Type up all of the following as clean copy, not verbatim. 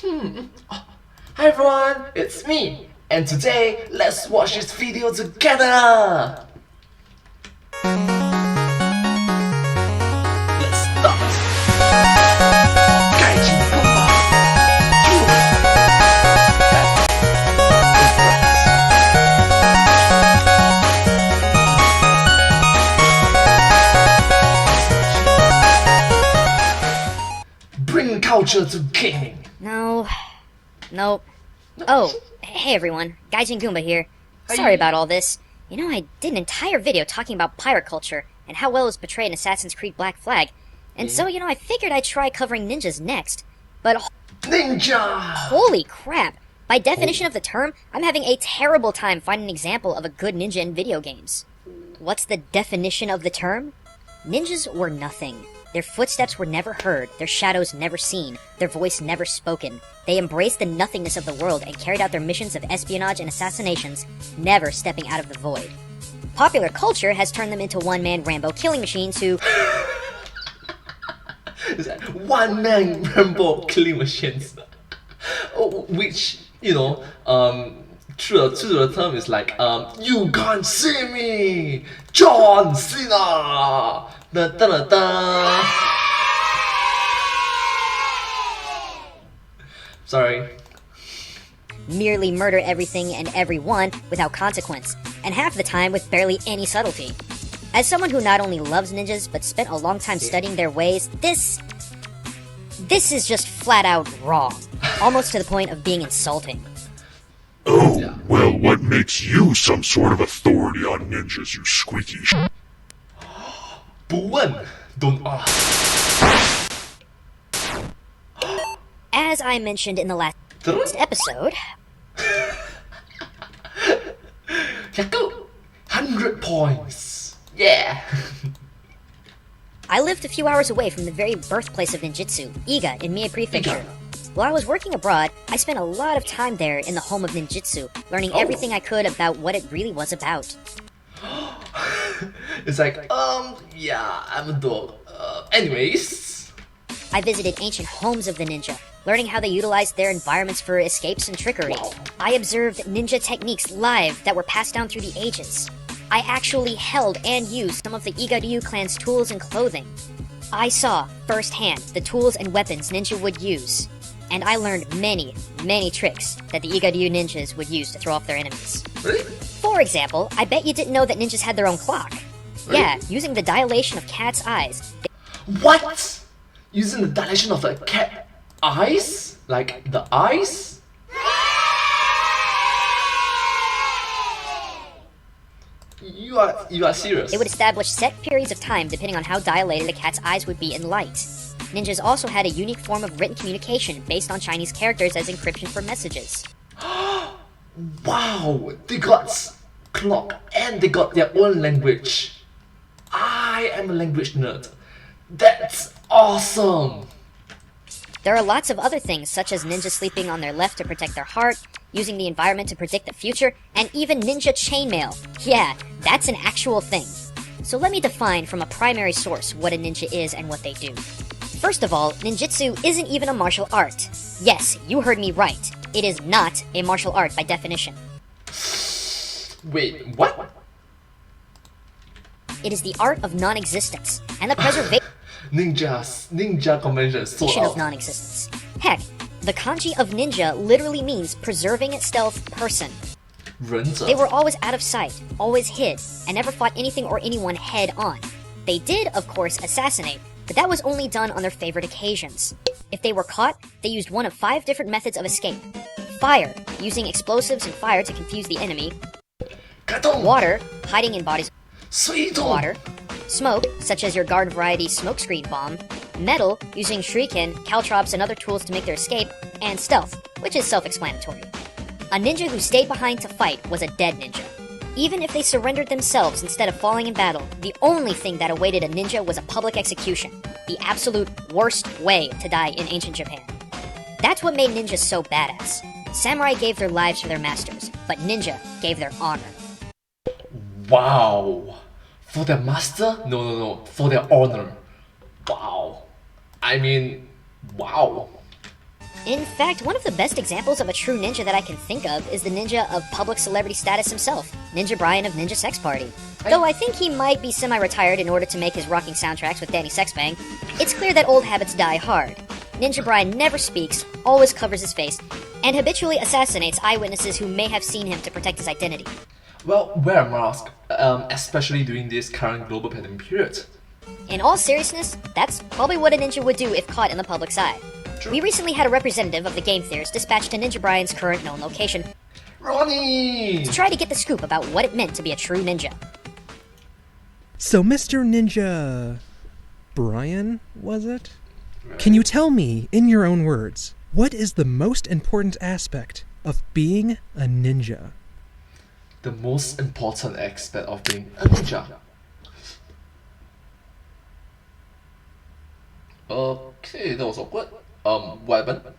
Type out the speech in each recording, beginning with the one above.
Hi everyone, it's me, and today let's watch this video together. Let's start. Gaijin Goomba. Bring culture to gaming. No. Oh, hey everyone, Gaijin Goomba here. Sorry about all this. You know, I did an entire video talking about pirate culture and how well it was portrayed in Assassin's Creed Black Flag. And so, you know, I figured I'd try covering ninjas next. But Ninja! Holy crap! By definition of the term, I'm having a terrible time finding an example of a good ninja in video games. What's the definition of the term? Ninjas were nothing. Their footsteps were never heard, their shadows never seen, their voice never spoken. They embraced the nothingness of the world and carried out their missions of espionage and assassinations, never stepping out of the void. Popular culture has turned them into one-man Rambo killing machines who... One-man Rambo killing machines. Which, you know, true to the term is like, you can't see me! John Cena! Da, da, da, da. Sorry. merely murder everything and everyone without consequence, and half the time with barely any subtlety. As someone who not only loves ninjas but spent a long time studying their ways, this is just flat out wrong. Almost to the point of being insulting. Oh, well, what makes you some sort of authority on ninjas, you squeaky sh... 不问, don't ask. As I mentioned in the last episode... 100 points! Yeah! I lived a few hours away from the very birthplace of ninjutsu, Iga, in Mie Prefecture. While I was working abroad, I spent a lot of time there in the home of ninjutsu, learning everything I could about what it really was about. It's like, yeah, I'm a dog. Anyways... I visited ancient homes of the ninja, learning how they utilized their environments for escapes and trickery. I observed ninja techniques live that were passed down through the ages. I actually held and used some of the Iga-ryu clan's tools and clothing. I saw firsthand the tools and weapons ninja would use. And I learned many, many tricks that the Iga-ryu ninjas would use to throw off their enemies. Really? For example, I bet you didn't know that ninjas had their own clock. Really? Yeah, using the dilation of cat's eyes. What? Using the dilation of the cat eyes? Like the eyes? You are serious? It would establish set periods of time depending on how dilated a cat's eyes would be in light. Ninjas also had a unique form of written communication based on Chinese characters as encryption for messages. Wow, they got clock and they got their own language. I am a language nerd. That's awesome. There are lots of other things, such as ninjas sleeping on their left to protect their heart, using the environment to predict the future, and even ninja chainmail. Yeah, that's an actual thing. So let me define from a primary source what a ninja is and what they do. First of all, ninjutsu isn't even a martial art. Yes, you heard me right. It is not a martial art by definition. Wait, what? It is the art of non-existence, and the preservation Ninja convention, sort of non-existence. Heck, the kanji of ninja literally means preserving stealth person. 忍者. They were always out of sight, always hid, and never fought anything or anyone head-on. They did, of course, assassinate, but that was only done on their favorite occasions. If they were caught, they used one of 5 different methods of escape. Fire, using explosives and fire to confuse the enemy. Water, hiding in bodies of water. Smoke, such as your garden variety smokescreen bomb. Metal, using shuriken, caltrops, and other tools to make their escape. And stealth, which is self-explanatory. A ninja who stayed behind to fight was a dead ninja. Even if they surrendered themselves instead of falling in battle, the only thing that awaited a ninja was a public execution. The absolute worst way to die in ancient Japan. That's what made ninjas so badass. Samurai gave their lives for their masters, but ninja gave their honor. Wow. For their master? No. For their honor. Wow. I mean, wow. In fact, one of the best examples of a true ninja that I can think of is the ninja of public celebrity status himself, Ninja Brian of Ninja Sex Party. Though I think he might be semi-retired in order to make his rocking soundtracks with Danny Sexbang, it's clear that old habits die hard. Ninja Brian never speaks, always covers his face, and habitually assassinates eyewitnesses who may have seen him to protect his identity. Well, wear a mask, especially during this current global pandemic period. In all seriousness, that's probably what a ninja would do if caught in the public's eye. We recently had a representative of the game Theorists dispatched to Ninja Brian's current known location Ronnie! to try to get the scoop about what it meant to be a true ninja. So, Mr. Ninja Brian, was it? Can you tell me, in your own words, what is the most important aspect of being a ninja? The most important aspect of being a ninja. Okay, that was awkward. What happened?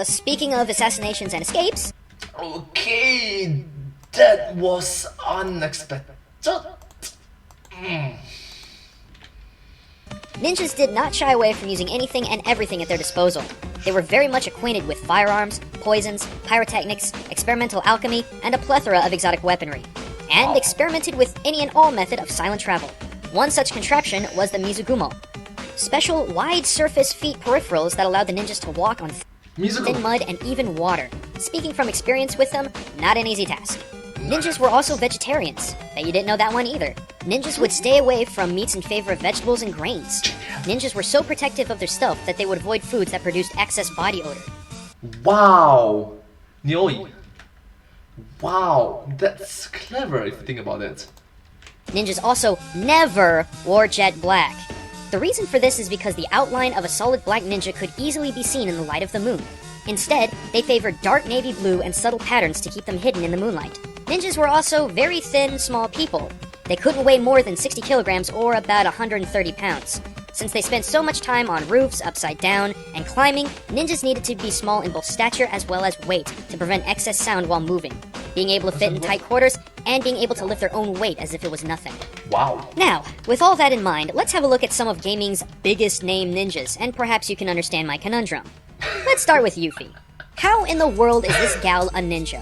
Speaking of assassinations and escapes, Okay, that was unexpected. ninjas did not shy away from using anything and everything at their disposal. They were very much acquainted with firearms, poisons, pyrotechnics, experimental alchemy, and a plethora of exotic weaponry, and experimented with any and all method of silent travel. One such contraption was the Mizugumo, special wide-surface feet peripherals that allowed the ninjas to walk on thin mud and even water. Speaking from experience with them, not an easy task. Ninjas were also vegetarians. Bet you didn't know that one either. Ninjas would stay away from meats in favor of vegetables and grains. Ninjas were so protective of their stealth that they would avoid foods that produced excess body odor. Wow! Nioi. Wow, that's clever if you think about it. Ninjas also never wore jet black. The reason for this is because the outline of a solid black ninja could easily be seen in the light of the moon. Instead, they favored dark navy blue and subtle patterns to keep them hidden in the moonlight. Ninjas were also very thin, small people. They couldn't weigh more than 60 kilograms or about 130 pounds. Since they spent so much time on roofs, upside down, and climbing, ninjas needed to be small in both stature as well as weight to prevent excess sound while moving, being able to fit in tight quarters, and being able to lift their own weight as if it was nothing. Wow. Now, with all that in mind, let's have a look at some of gaming's biggest name ninjas, and perhaps you can understand my conundrum. Let's start with Yuffie. How in the world is this gal a ninja?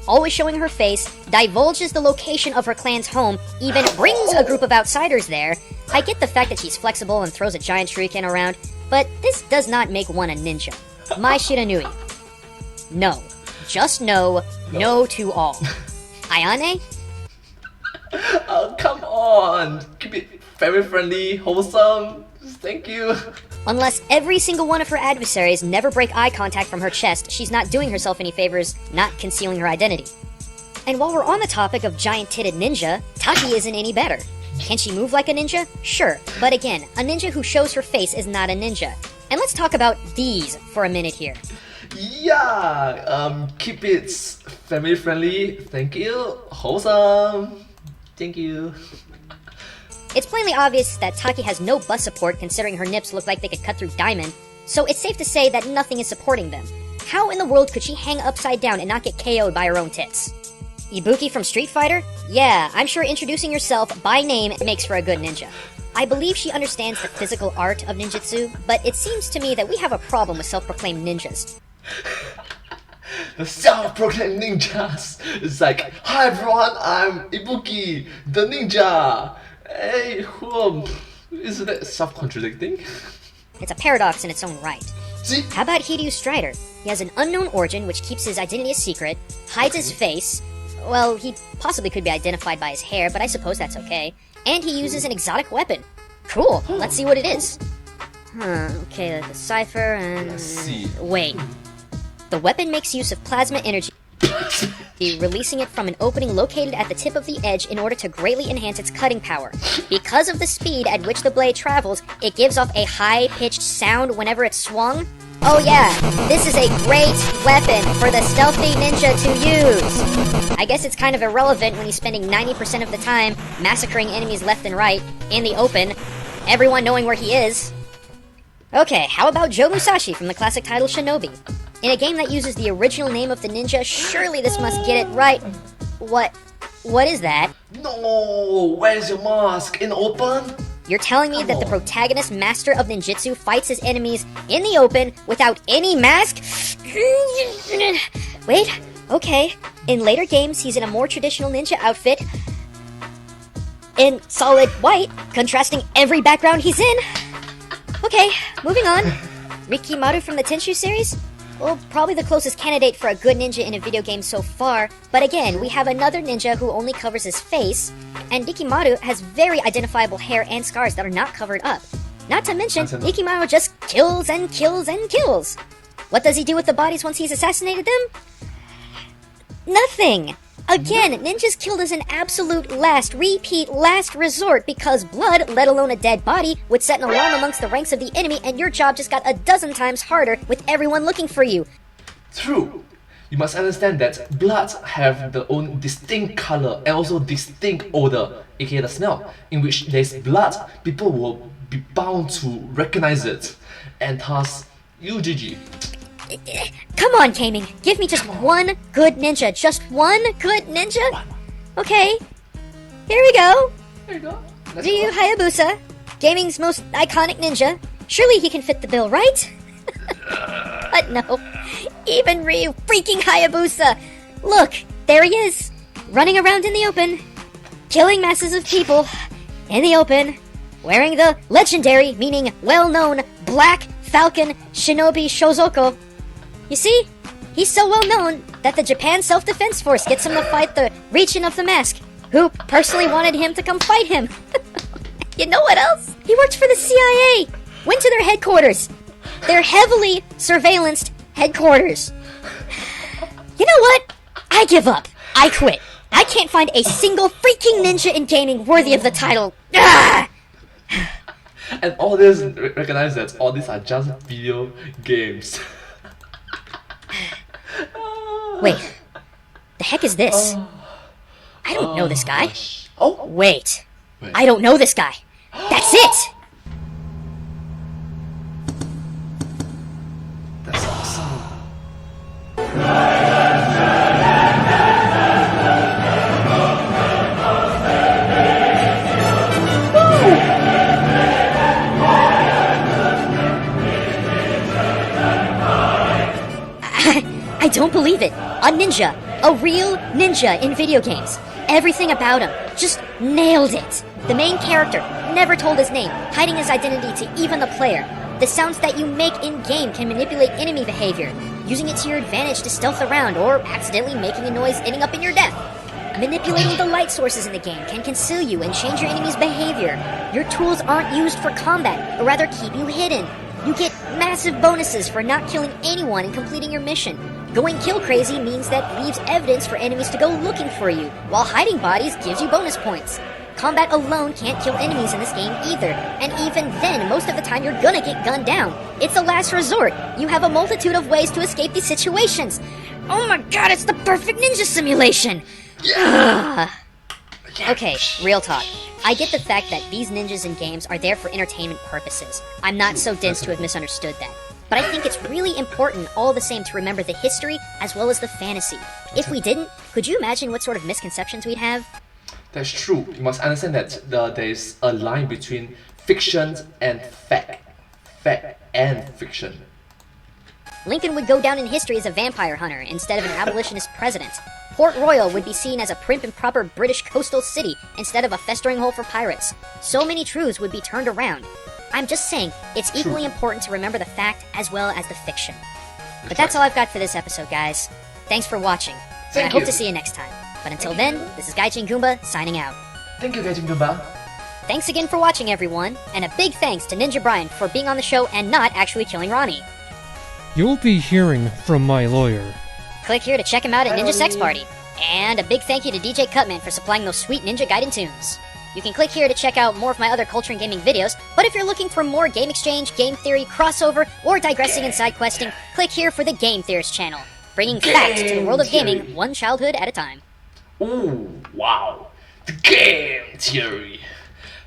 Always showing her face, divulges the location of her clan's home, even brings a group of outsiders there. I get the fact that she's flexible and throws a giant shuriken around, but this does not make one a ninja. Mai Shiranui. No. Just no. No to all. Ayane? Oh, come on! Keep it family friendly, wholesome. Thank you. Unless every single one of her adversaries never break eye contact from her chest, she's not doing herself any favors, not concealing her identity. And while we're on the topic of giant-titted ninja, Taki isn't any better. Can she move like a ninja? Sure, but again, a ninja who shows her face is not a ninja. And let's talk about these for a minute here. Yeah, keep it family friendly. Thank you. Wholesome. Thank you. It's plainly obvious that Taki has no bust support considering her nips look like they could cut through diamond, so it's safe to say that nothing is supporting them. How in the world could she hang upside down and not get KO'd by her own tits? Ibuki from Street Fighter? Yeah, I'm sure introducing yourself by name makes for a good ninja. I believe she understands the physical art of ninjutsu, but it seems to me that we have a problem with self-proclaimed ninjas. The self-proclaimed ninjas. It's like, hi everyone, I'm Ibuki, the ninja. Hey, isn't that self-contradicting? It's a paradox in its own right. See? How about Hiryu Strider? He has an unknown origin which keeps his identity a secret, hides his face. Well, he possibly could be identified by his hair, but I suppose that's okay. And he uses an exotic weapon. Cool, let's see what it is. Okay, the cipher and... Let's see. Wait. The weapon makes use of plasma energy, releasing it from an opening located at the tip of the edge in order to greatly enhance its cutting power. Because of the speed at which the blade travels, it gives off a high-pitched sound whenever it's swung. Oh yeah, this is a great weapon for the stealthy ninja to use! I guess it's kind of irrelevant when he's spending 90% of the time massacring enemies left and right, in the open, everyone knowing where he is. Okay, how about Joe Musashi from the classic title Shinobi? In a game that uses the original name of the ninja, surely this must get it right. What is that? No, where's your mask? In open? You're telling me that the protagonist master of ninjutsu fights his enemies in the open without any mask? Wait, okay. In later games, he's in a more traditional ninja outfit in solid white, contrasting every background he's in. Okay, moving on. Rikimaru from the Tenshu series? Well, probably the closest candidate for a good ninja in a video game so far, but again, we have another ninja who only covers his face, and Rikimaru has very identifiable hair and scars that are not covered up. Not to mention, Rikimaru just kills and kills and kills. What does he do with the bodies once he's assassinated them? Nothing! Again, ninjas killed as an absolute last resort because blood, let alone a dead body, would set an alarm amongst the ranks of the enemy and your job just got a dozen times harder with everyone looking for you. True. You must understand that bloods have their own distinct color and also distinct odor, aka the smell. In which there's blood, people will be bound to recognize it. And thus, UGG. Come on, Gaming. Give me just one good ninja. Just one good ninja? Okay. Here we go. There you go. Ryu Hayabusa, Gaming's most iconic ninja. Surely he can fit the bill, right? But no. Even Ryu freaking Hayabusa. Look, there he is. Running around in the open. Killing masses of people. In the open. Wearing the legendary, meaning well-known, Black Falcon Shinobi Shozoko. You see, he's so well known that the Japan Self-Defense Force gets him to fight the Regent of the Mask, who personally wanted him to come fight him. You know what else? He works for the CIA, went to their headquarters. Their heavily surveillanced headquarters. You know what? I give up. I quit. I can't find a single freaking ninja in gaming worthy of the title. Ah! And all this, recognize that all these are just video games. Wait, the heck is this? I don't know this guy. Oh, Wait, I don't know this guy. That's it! that's awesome. I don't believe it. A ninja. A real ninja in video games. Everything about him. Just nailed it. The main character never told his name, hiding his identity to even the player. The sounds that you make in-game can manipulate enemy behavior, using it to your advantage to stealth around or accidentally making a noise ending up in your death. Manipulating the light sources in the game can conceal you and change your enemy's behavior. Your tools aren't used for combat, but rather keep you hidden. You get massive bonuses for not killing anyone and completing your mission. Going kill crazy means that leaves evidence for enemies to go looking for you, while hiding bodies gives you bonus points. Combat alone can't kill enemies in this game either, and even then, most of the time you're gonna get gunned down. It's a last resort. You have a multitude of ways to escape these situations. Oh my god, it's the perfect ninja simulation! Okay, real talk. I get the fact that these ninjas in games are there for entertainment purposes. I'm not so dense to have misunderstood that. But I think it's really important all the same to remember the history as well as the fantasy. If we didn't, could you imagine what sort of misconceptions we'd have? That's true. You must understand that there is a line between fiction and fact. Fact and fiction. Lincoln would go down in history as a vampire hunter instead of an abolitionist president. Port Royal would be seen as a prim and proper British coastal city instead of a festering hole for pirates. So many truths would be turned around. I'm just saying, it's equally important to remember the fact as well as the fiction. But that's all I've got for this episode, guys. Thanks for watching, and I hope to see you next time. But until then, this is Gaijin Goomba signing out. Thank you, Gaijin Goomba. Thanks again for watching, everyone, and a big thanks to Ninja Brian for being on the show and not actually killing Ronnie. You'll be hearing from my lawyer. Click here to check him out at Ninja Sex Party. And a big thank you to DJ Cutman for supplying those sweet Ninja Gaiden tunes. You can click here to check out more of my other culture and gaming videos, but if you're looking for more game exchange, game theory, crossover, or digressing and side questing, click here for the Game Theorists channel, bringing facts to the world of gaming one childhood at a time. Oh, wow. The game theory.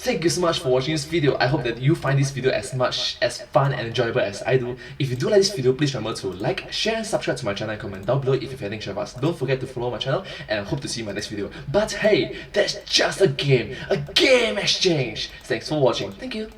Thank you so much for watching this video. I hope that you find this video as much as fun and enjoyable as I do. If you do like this video, please remember to like, share and subscribe to my channel and comment down below if you have anything to share with us. Don't forget to follow my channel and I hope to see you in my next video. But hey, that's just a game exchange. Thanks for watching. Thank you.